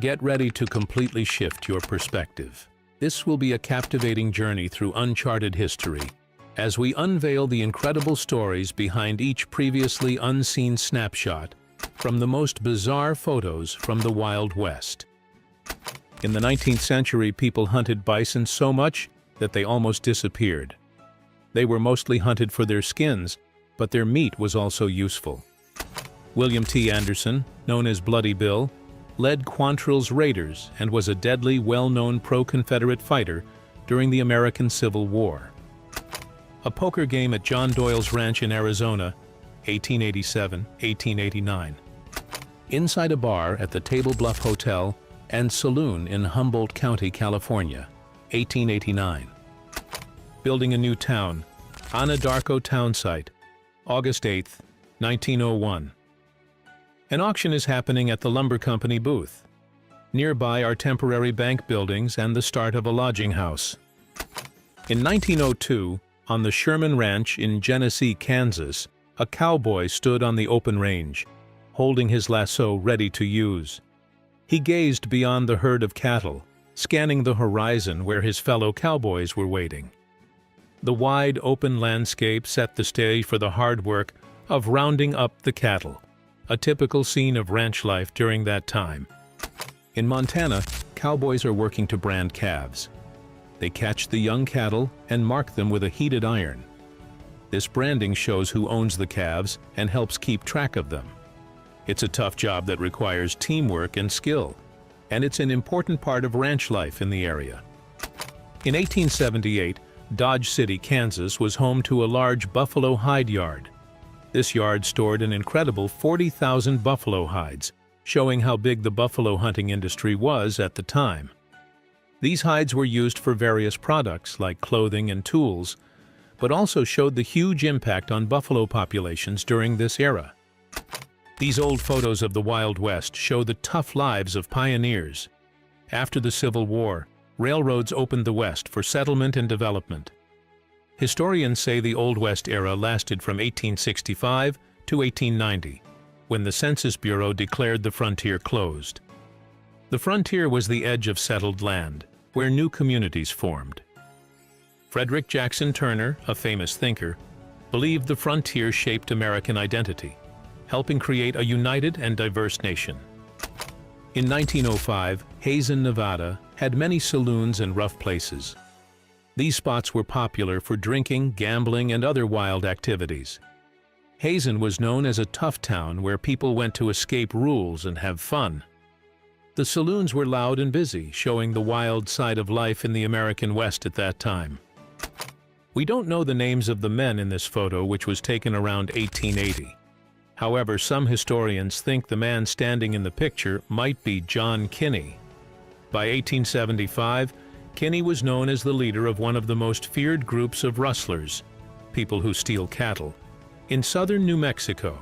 Get ready to completely shift your perspective. This will be a captivating journey through uncharted history, as we unveil the incredible stories behind each previously unseen snapshot from the most bizarre photos from the Wild West. In the 19th century, people hunted bison so much that they almost disappeared. They were mostly hunted for their skins, but their meat was also useful. William T. Anderson, known as Bloody Bill, led Quantrill's raiders and was a deadly, well-known pro-Confederate fighter during the American Civil War. A poker game at John Doyle's ranch in Arizona, 1887-1889. Inside a bar at the Table Bluff Hotel and Saloon in Humboldt County, California, 1889. Building a new town, Anadarko Town Site, August 8, 1901. An auction is happening at the lumber company booth. Nearby are temporary bank buildings and the start of a lodging house. In 1902, on the Sherman Ranch in Genesee, Kansas, a cowboy stood on the open range, holding his lasso ready to use. He gazed beyond the herd of cattle, scanning the horizon where his fellow cowboys were waiting. The wide, open landscape set the stage for the hard work of rounding up the cattle, a typical scene of ranch life during that time. In Montana, cowboys are working to brand calves. They catch the young cattle and mark them with a heated iron. This branding shows who owns the calves and helps keep track of them. It's a tough job that requires teamwork and skill, and it's an important part of ranch life in the area. In 1878, Dodge City, Kansas was home to a large buffalo hide yard. This yard stored an incredible 40,000 buffalo hides, showing how big the buffalo hunting industry was at the time. These hides were used for various products like clothing and tools, but also showed the huge impact on buffalo populations during this era. These old photos of the Wild West show the tough lives of pioneers. After the Civil War, railroads opened the West for settlement and development. Historians say the Old West era lasted from 1865 to 1890, when the Census Bureau declared the frontier closed. The frontier was the edge of settled land, where new communities formed. Frederick Jackson Turner, a famous thinker, believed the frontier shaped American identity, helping create a united and diverse nation. In 1905, Hazen, Nevada, had many saloons and rough places. These spots were popular for drinking, gambling, and other wild activities. Hazen was known as a tough town where people went to escape rules and have fun. The saloons were loud and busy, showing the wild side of life in the American West at that time. We don't know the names of the men in this photo, which was taken around 1880. However, some historians think the man standing in the picture might be John Kinney. By 1875, Kinney was known as the leader of one of the most feared groups of rustlers, people who steal cattle, in southern New Mexico.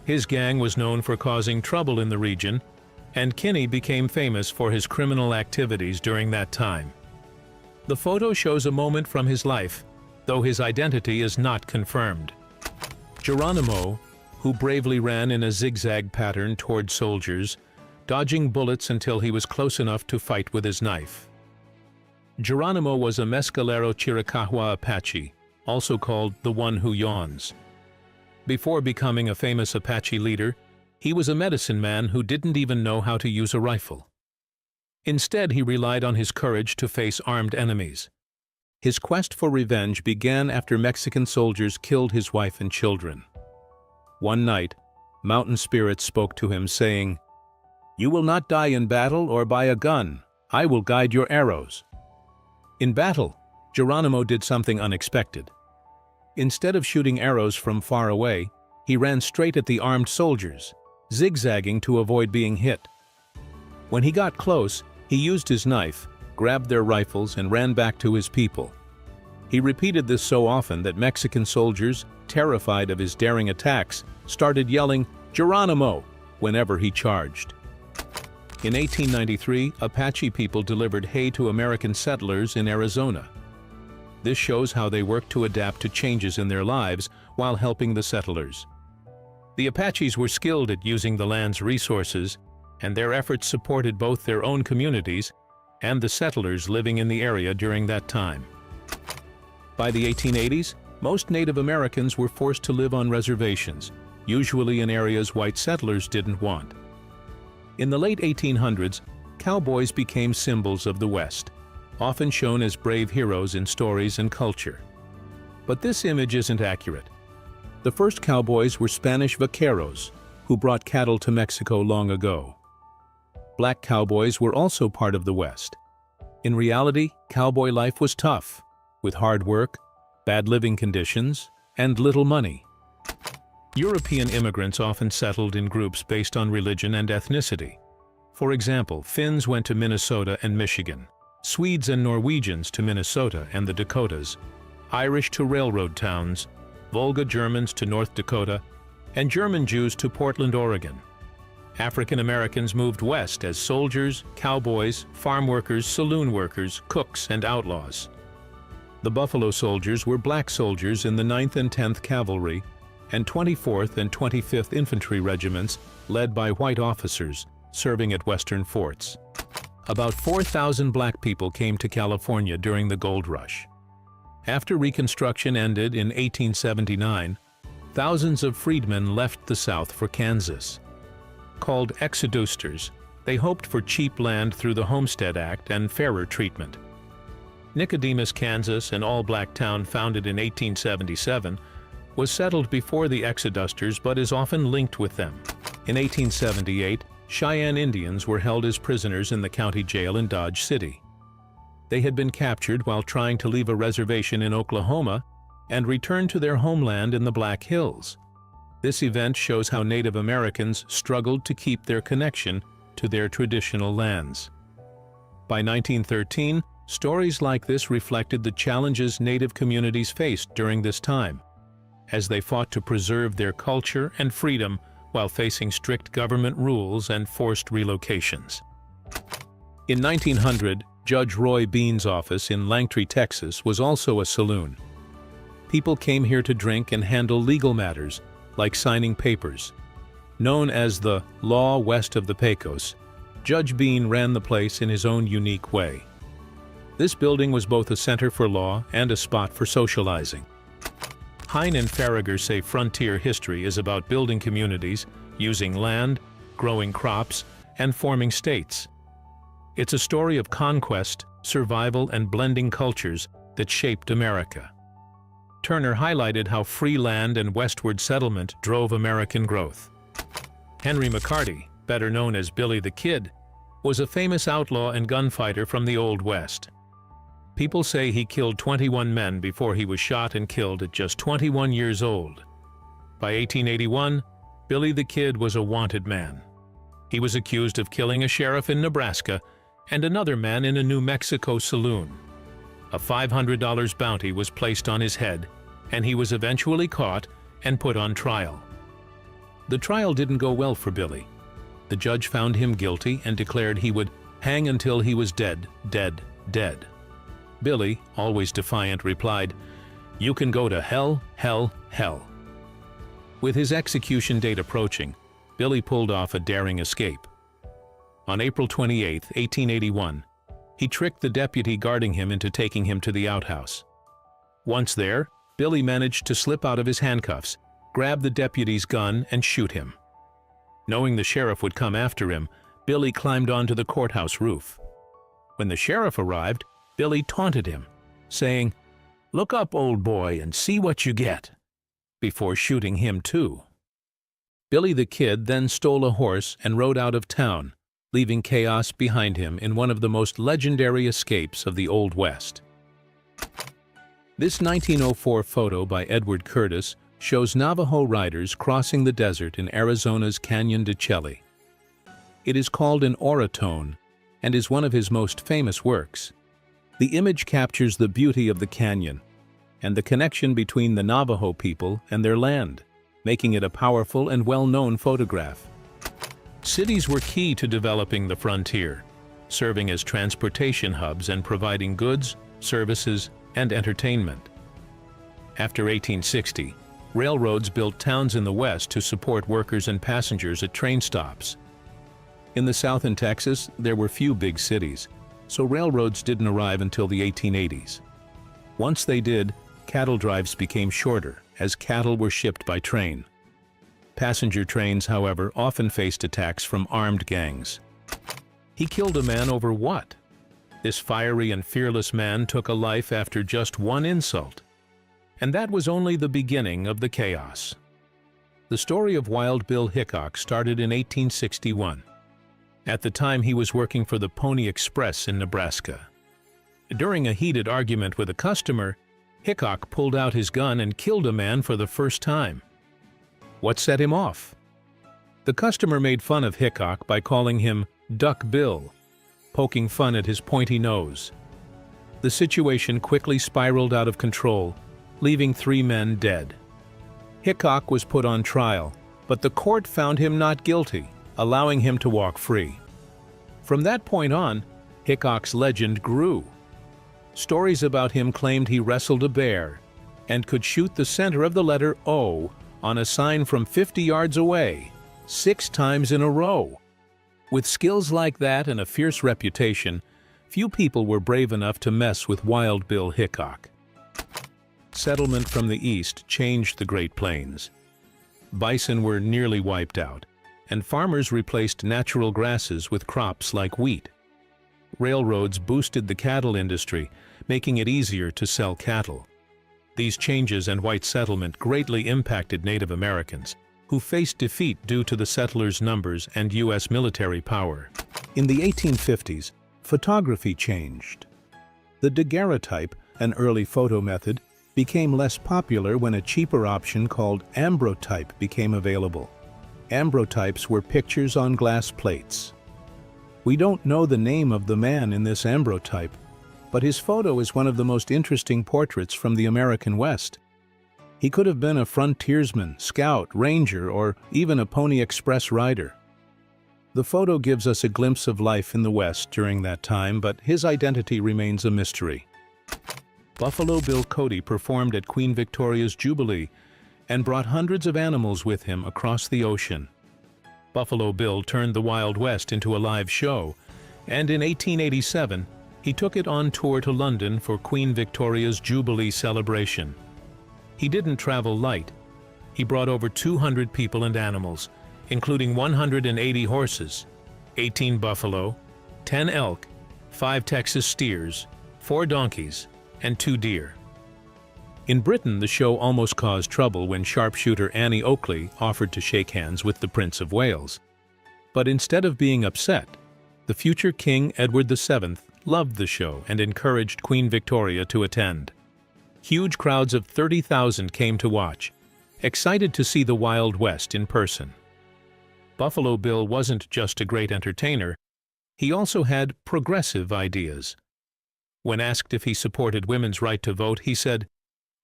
His gang was known for causing trouble in the region, and Kinney became famous for his criminal activities during that time. The photo shows a moment from his life, though his identity is not confirmed. Geronimo, who bravely ran in a zigzag pattern toward soldiers, dodging bullets until he was close enough to fight with his knife. Geronimo was a Mescalero Chiricahua Apache, also called the One Who Yawns. Before becoming a famous Apache leader, he was a medicine man who didn't even know how to use a rifle. Instead, he relied on his courage to face armed enemies. His quest for revenge began after Mexican soldiers killed his wife and children. One night, mountain spirits spoke to him, saying, "You will not die in battle or by a gun. I will guide your arrows." In battle, Geronimo did something unexpected. Instead of shooting arrows from far away, he ran straight at the armed soldiers, zigzagging to avoid being hit. When he got close, he used his knife, grabbed their rifles, and ran back to his people. He repeated this so often that Mexican soldiers, terrified of his daring attacks, started yelling, "Geronimo!" whenever he charged. In 1893, Apache people delivered hay to American settlers in Arizona. This shows how they worked to adapt to changes in their lives while helping the settlers. The Apaches were skilled at using the land's resources, and their efforts supported both their own communities and the settlers living in the area during that time. By the 1880s, most Native Americans were forced to live on reservations, usually in areas white settlers didn't want. In the late 1800s, cowboys became symbols of the West, often shown as brave heroes in stories and culture. But this image isn't accurate. The first cowboys were Spanish vaqueros, who brought cattle to Mexico long ago. Black cowboys were also part of the West. In reality, cowboy life was tough, with hard work, bad living conditions, and little money. European immigrants often settled in groups based on religion and ethnicity. For example, Finns went to Minnesota and Michigan, Swedes and Norwegians to Minnesota and the Dakotas, Irish to railroad towns, Volga Germans to North Dakota, and German Jews to Portland, Oregon. African Americans moved west as soldiers, cowboys, farm workers, saloon workers, cooks, and outlaws. The Buffalo Soldiers were black soldiers in the 9th and 10th Cavalry and 24th and 25th Infantry Regiments led by white officers serving at western forts. About 4,000 black people came to California during the Gold Rush. After Reconstruction ended in 1879, thousands of freedmen left the South for Kansas. Called exodusters, they hoped for cheap land through the Homestead Act and fairer treatment. Nicodemus, Kansas, an all-black town founded in 1877, was settled before the exodusters but is often linked with them. In 1878, Cheyenne Indians were held as prisoners in the county jail in Dodge City. They had been captured while trying to leave a reservation in Oklahoma and returned to their homeland in the Black Hills. This event shows how Native Americans struggled to keep their connection to their traditional lands. By 1913, stories like this reflected the challenges Native communities faced during this time, as they fought to preserve their culture and freedom while facing strict government rules and forced relocations. In 1900, Judge Roy Bean's office in Langtry, Texas, was also a saloon. People came here to drink and handle legal matters, like signing papers. Known as the Law West of the Pecos, Judge Bean ran the place in his own unique way. This building was both a center for law and a spot for socializing. Hine and Farragher say frontier history is about building communities, using land, growing crops, and forming states. It's a story of conquest, survival, and blending cultures that shaped America. Turner highlighted how free land and westward settlement drove American growth. Henry McCarty, better known as Billy the Kid, was a famous outlaw and gunfighter from the Old West. People say he killed 21 men before he was shot and killed at just 21 years old. By 1881, Billy the Kid was a wanted man. He was accused of killing a sheriff in Nebraska and another man in a New Mexico saloon. A $500 bounty was placed on his head, and he was eventually caught and put on trial. The trial didn't go well for Billy. The judge found him guilty and declared he would hang until he was dead, dead, dead. Billy, always defiant, replied, "You can go to hell, hell, hell." With his execution date approaching, Billy pulled off a daring escape. On April 28, 1881, he tricked the deputy guarding him into taking him to the outhouse. Once there, Billy managed to slip out of his handcuffs, grab the deputy's gun, and shoot him. Knowing the sheriff would come after him, Billy climbed onto the courthouse roof. When the sheriff arrived, Billy taunted him, saying, "Look up, old boy, and see what you get," before shooting him too. Billy the Kid then stole a horse and rode out of town, leaving chaos behind him in one of the most legendary escapes of the Old West. This 1904 photo by Edward Curtis shows Navajo riders crossing the desert in Arizona's Canyon de Chelly. It is called an orotone and is one of his most famous works. The image captures the beauty of the canyon and the connection between the Navajo people and their land, making it a powerful and well-known photograph. Cities were key to developing the frontier, serving as transportation hubs and providing goods, services, and entertainment. After 1860, railroads built towns in the West to support workers and passengers at train stops. In the South and Texas, there were few big cities, so railroads didn't arrive until the 1880s. Once they did, cattle drives became shorter, as cattle were shipped by train. Passenger trains, however, often faced attacks from armed gangs. He killed a man over what? This fiery and fearless man took a life after just one insult. And that was only the beginning of the chaos. The story of Wild Bill Hickok started in 1861. At the time, he was working for the Pony Express in Nebraska. During a heated argument with a customer, Hickok pulled out his gun and killed a man for the first time. What set him off? The customer made fun of Hickok by calling him Duck Bill, poking fun at his pointy nose. The situation quickly spiraled out of control, leaving 3 men dead. Hickok was put on trial, but the court found him not guilty, allowing him to walk free. From that point on, Hickok's legend grew. Stories about him claimed he wrestled a bear and could shoot the center of the letter O on a sign from 50 yards away, 6 times in a row. With skills like that and a fierce reputation, few people were brave enough to mess with Wild Bill Hickok. Settlement from the east changed the Great Plains. Bison were nearly wiped out, and farmers replaced natural grasses with crops like wheat. Railroads boosted the cattle industry, making it easier to sell cattle. These changes and white settlement greatly impacted Native Americans, who faced defeat due to the settlers' numbers and U.S. military power. In the 1850s, photography changed. The daguerreotype, an early photo method, became less popular when a cheaper option called ambrotype became available. Ambrotypes were pictures on glass plates. We don't know the name of the man in this ambrotype, but his photo is one of the most interesting portraits from the American West. He could have been a frontiersman, scout, ranger, or even a Pony Express rider. The photo gives us a glimpse of life in the West during that time, but his identity remains a mystery. Buffalo Bill Cody performed at Queen Victoria's Jubilee and brought hundreds of animals with him across the ocean. Buffalo Bill turned the Wild West into a live show, and in 1887, he took it on tour to London for Queen Victoria's Jubilee celebration. He didn't travel light. He brought over 200 people and animals, including 180 horses, 18 buffalo, 10 elk, 5 Texas steers, 4 donkeys, and 2 deer. In Britain, the show almost caused trouble when sharpshooter Annie Oakley offered to shake hands with the Prince of Wales. But instead of being upset, the future King Edward VII loved the show and encouraged Queen Victoria to attend. Huge crowds of 30,000 came to watch, excited to see the Wild West in person. Buffalo Bill wasn't just a great entertainer, he also had progressive ideas. When asked if he supported women's right to vote, he said,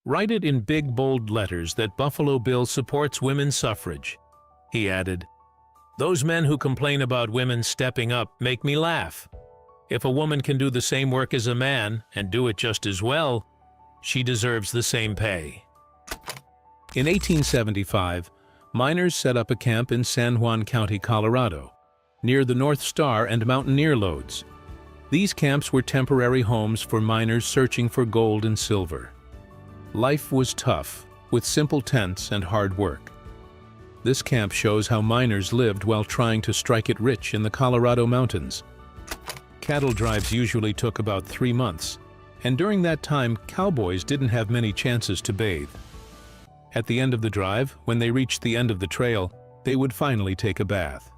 "Write it in big, bold letters that Buffalo Bill supports women's suffrage." He added, "Those men who complain about women stepping up make me laugh. If a woman can do the same work as a man and do it just as well, she deserves the same pay." In 1875, miners set up a camp in San Juan County, Colorado, near the North Star and Mountaineer lodes. These camps were temporary homes for miners searching for gold and silver. Life was tough, with simple tents and hard work. This camp shows how miners lived while trying to strike it rich in the Colorado mountains. Cattle drives usually took about 3 months, and during that time, cowboys didn't have many chances to bathe. At the end of the drive, when they reached the end of the trail, they would finally take a bath.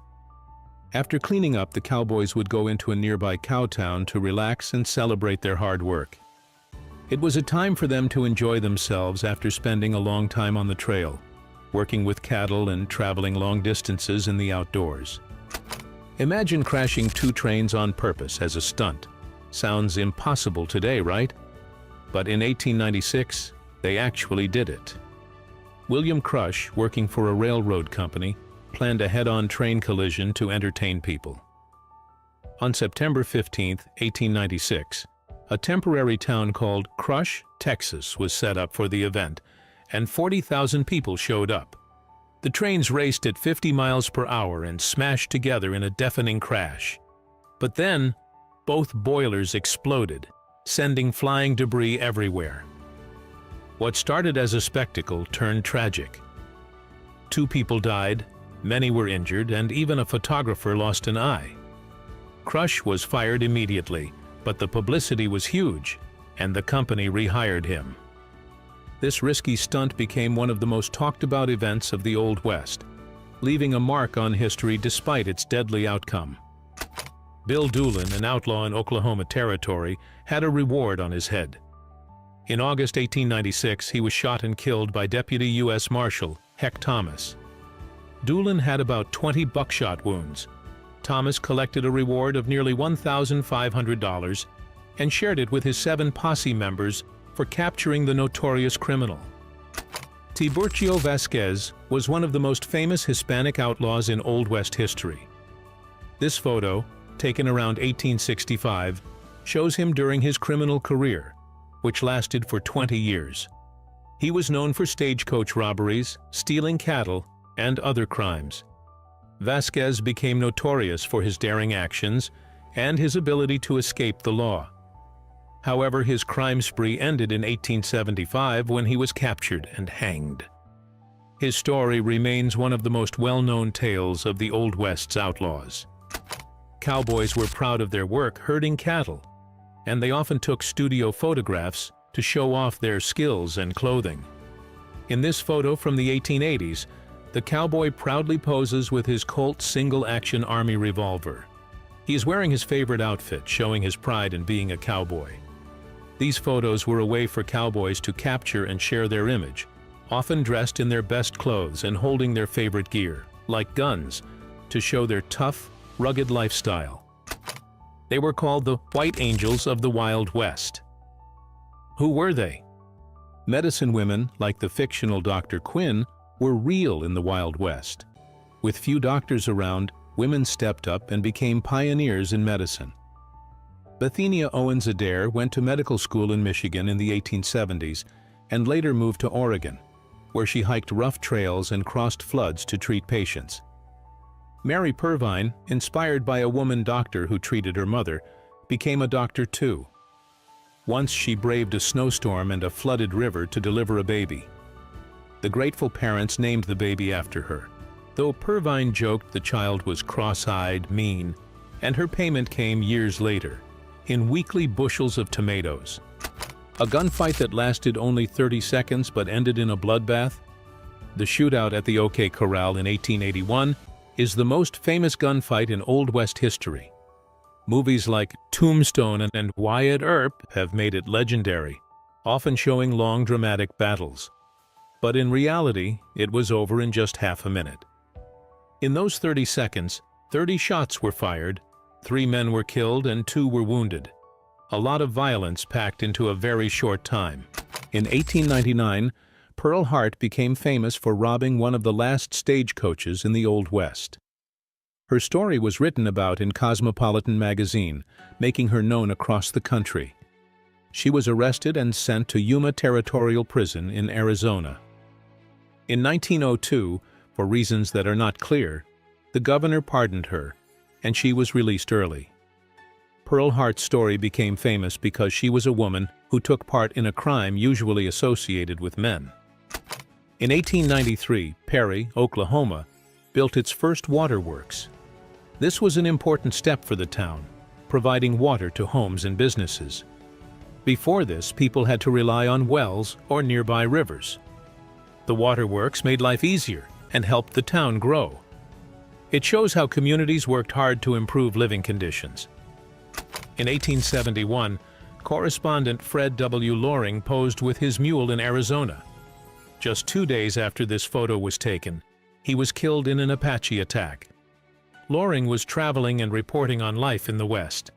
After cleaning up, the cowboys would go into a nearby cow town to relax and celebrate their hard work. It was a time for them to enjoy themselves after spending a long time on the trail, working with cattle and traveling long distances in the outdoors. Imagine crashing 2 trains on purpose as a stunt. Sounds impossible today, right? But in 1896, they actually did it. William Crush, working for a railroad company, planned a head-on train collision to entertain people. On September 15, 1896, a temporary town called Crush, Texas was set up for the event, and 40,000 people showed up. The trains raced at 50 miles per hour and smashed together in a deafening crash. But then, both boilers exploded, sending flying debris everywhere. What started as a spectacle turned tragic. 2 people died, many were injured, and even a photographer lost an eye. Crush was fired immediately, but the publicity was huge, and the company rehired him. This risky stunt became one of the most talked about events of the Old West, leaving a mark on history despite its deadly outcome. Bill Doolin, an outlaw in Oklahoma Territory, had a reward on his head. In August 1896, he was shot and killed by Deputy U.S. Marshal Heck Thomas. Doolin had about 20 buckshot wounds. Thomas collected a reward of nearly $1,500 and shared it with his 7 posse members for capturing the notorious criminal. Tiburcio Vasquez was one of the most famous Hispanic outlaws in Old West history. This photo, taken around 1865, shows him during his criminal career, which lasted for 20 years. He was known for stagecoach robberies, stealing cattle, and other crimes. Vasquez became notorious for his daring actions and his ability to escape the law. However, his crime spree ended in 1875 when he was captured and hanged. His story remains one of the most well-known tales of the Old West's outlaws. Cowboys were proud of their work herding cattle, and they often took studio photographs to show off their skills and clothing. In this photo from the 1880s, the cowboy proudly poses with his Colt single-action Army revolver. He is wearing his favorite outfit, showing his pride in being a cowboy. These photos were a way for cowboys to capture and share their image, often dressed in their best clothes and holding their favorite gear, like guns, to show their tough, rugged lifestyle. They were called the White Angels of the Wild West. Who were they? Medicine women, like the fictional Dr. Quinn, were real in the Wild West. With few doctors around, women stepped up and became pioneers in medicine. Bethenia Owens Adair went to medical school in Michigan in the 1870s and later moved to Oregon, where she hiked rough trails and crossed floods to treat patients. Mary Purvine, inspired by a woman doctor who treated her mother, became a doctor too. Once she braved a snowstorm and a flooded river to deliver a baby. The grateful parents named the baby after her, though Purvine joked the child was cross-eyed, mean, and her payment came years later, in weekly bushels of tomatoes. A gunfight that lasted only 30 seconds but ended in a bloodbath? The shootout at the OK Corral in 1881 is the most famous gunfight in Old West history. Movies like Tombstone and Wyatt Earp have made it legendary, often showing long dramatic battles. But in reality, it was over in just half a minute. In those 30 seconds, 30 shots were fired, 3 men were killed and 2 were wounded. A lot of violence packed into a very short time. In 1899, Pearl Hart became famous for robbing one of the last stagecoaches in the Old West. Her story was written about in Cosmopolitan magazine, making her known across the country. She was arrested and sent to Yuma Territorial Prison in Arizona. In 1902, for reasons that are not clear, the governor pardoned her, and she was released early. Pearl Hart's story became famous because she was a woman who took part in a crime usually associated with men. In 1893, Perry, Oklahoma, built its first waterworks. This was an important step for the town, providing water to homes and businesses. Before this, people had to rely on wells or nearby rivers. The waterworks made life easier and helped the town grow. It shows how communities worked hard to improve living conditions. In 1871, correspondent Fred W. Loring posed with his mule in Arizona. Just 2 days after this photo was taken, he was killed in an Apache attack. Loring was traveling and reporting on life in the West.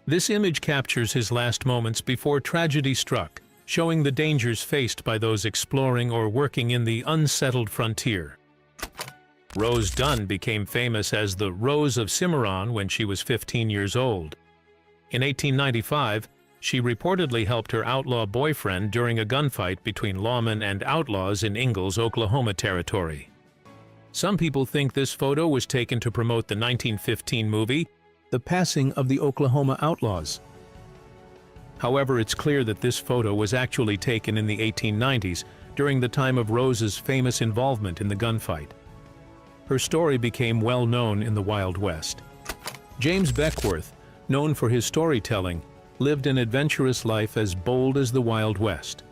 This image captures his last moments before tragedy struck, showing the dangers faced by those exploring or working in the unsettled frontier. Rose Dunn became famous as the Rose of Cimarron when she was 15 years old. In 1895, she reportedly helped her outlaw boyfriend during a gunfight between lawmen and outlaws in Ingalls, Oklahoma Territory. Some people think this photo was taken to promote the 1915 movie, The Passing of the Oklahoma Outlaws. However, it's clear that this photo was actually taken in the 1890s during the time of Rose's famous involvement in the gunfight. Her story became well known in the Wild West. James Beckwourth, known for his storytelling, lived an adventurous life as bold as the Wild West.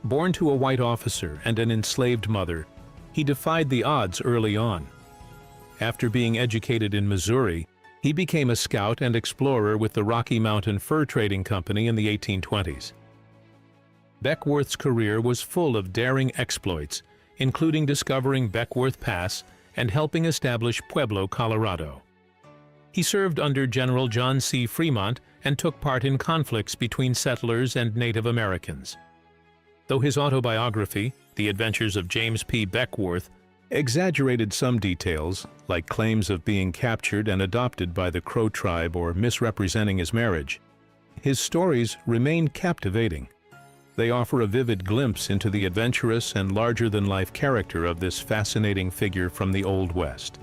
Born to a white officer and an enslaved mother, he defied the odds early on. After being educated in Missouri, he became a scout and explorer with the Rocky Mountain Fur Trading Company in the 1820s. Beckwourth's career was full of daring exploits, including discovering Beckwourth Pass and helping establish Pueblo, Colorado. He served under General John C. Fremont and took part in conflicts between settlers and Native Americans. Though his autobiography, The Adventures of James P. Beckwourth, exaggerated some details, like claims of being captured and adopted by the Crow tribe or misrepresenting his marriage, his stories remain captivating. They offer a vivid glimpse into the adventurous and larger-than-life character of this fascinating figure from the Old West.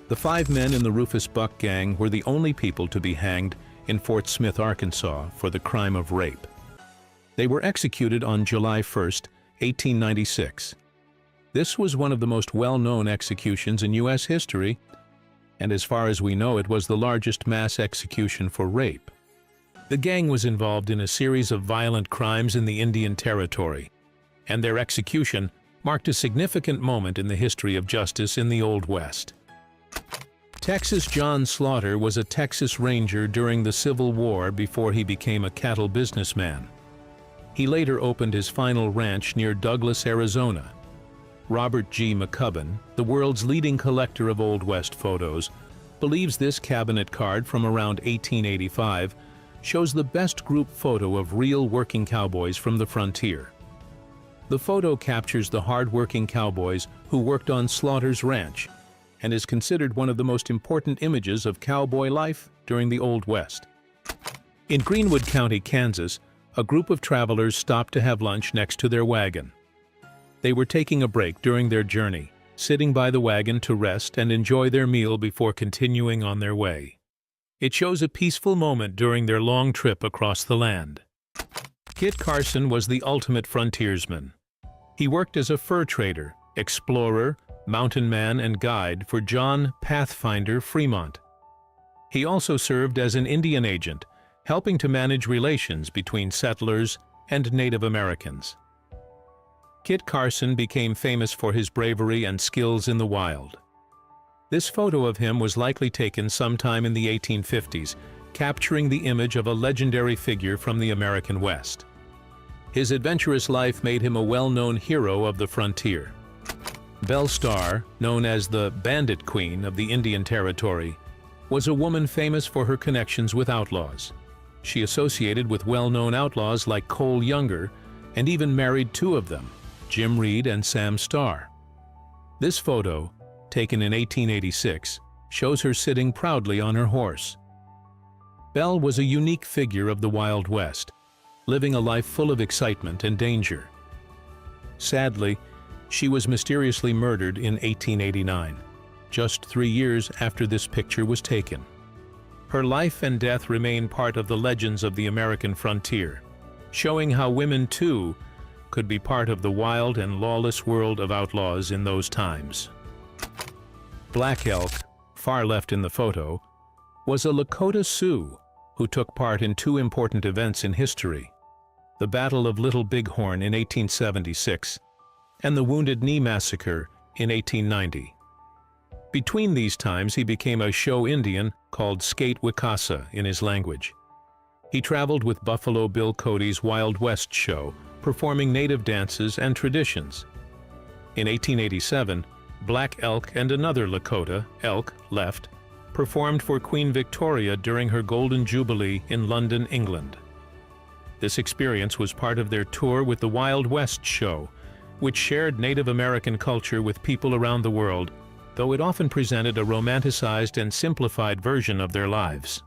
The 5 men in the Rufus Buck gang were the only people to be hanged in Fort Smith, Arkansas, for the crime of rape. They were executed on July 1, 1896. This was one of the most well-known executions in U.S. history, and as far as we know, it was the largest mass execution for rape. The gang was involved in a series of violent crimes in the Indian Territory, and their execution marked a significant moment in the history of justice in the Old West. Texas John Slaughter was a Texas Ranger during the Civil War before he became a cattle businessman. He later opened his final ranch near Douglas, Arizona. Robert G. McCubbin, the world's leading collector of Old West photos, believes this cabinet card from around 1885 shows the best group photo of real working cowboys from the frontier. The photo captures the hard-working cowboys who worked on Slaughter's ranch and is considered one of the most important images of cowboy life during the Old West. In Greenwood County, Kansas, a group of travelers stopped to have lunch next to their wagon. They were taking a break during their journey, sitting by the wagon to rest and enjoy their meal before continuing on their way. It shows a peaceful moment during their long trip across the land. Kit Carson was the ultimate frontiersman. He worked as a fur trader, explorer, mountain man, and guide for John Pathfinder Fremont. He also served as an Indian agent, helping to manage relations between settlers and Native Americans. Kit Carson became famous for his bravery and skills in the wild. This photo of him was likely taken sometime in the 1850s, capturing the image of a legendary figure from the American West. His adventurous life made him a well-known hero of the frontier. Belle Starr, known as the Bandit Queen of the Indian Territory, was a woman famous for her connections with outlaws. She associated with well-known outlaws like Cole Younger and even married 2 of them, Jim Reed and Sam Starr. This photo, taken in 1886, shows her sitting proudly on her horse. Belle was a unique figure of the Wild West, living a life full of excitement and danger. Sadly, she was mysteriously murdered in 1889, just 3 years after this picture was taken. Her life and death remain part of the legends of the American frontier, showing how women, too, could be part of the wild and lawless world of outlaws in those times. Black Elk, far left in the photo, was a Lakota Sioux who took part in 2 important events in history: the Battle of Little Bighorn in 1876 and the Wounded Knee Massacre in 1890. Between these times, he became a show Indian called Skate Wicasa in his language. He traveled with Buffalo Bill Cody's Wild West show, performing native dances and traditions. In 1887, Black Elk and another Lakota, Elk, Left, performed for Queen Victoria during her Golden Jubilee in London, England. This experience was part of their tour with the Wild West show, which shared Native American culture with people around the world, though it often presented a romanticized and simplified version of their lives.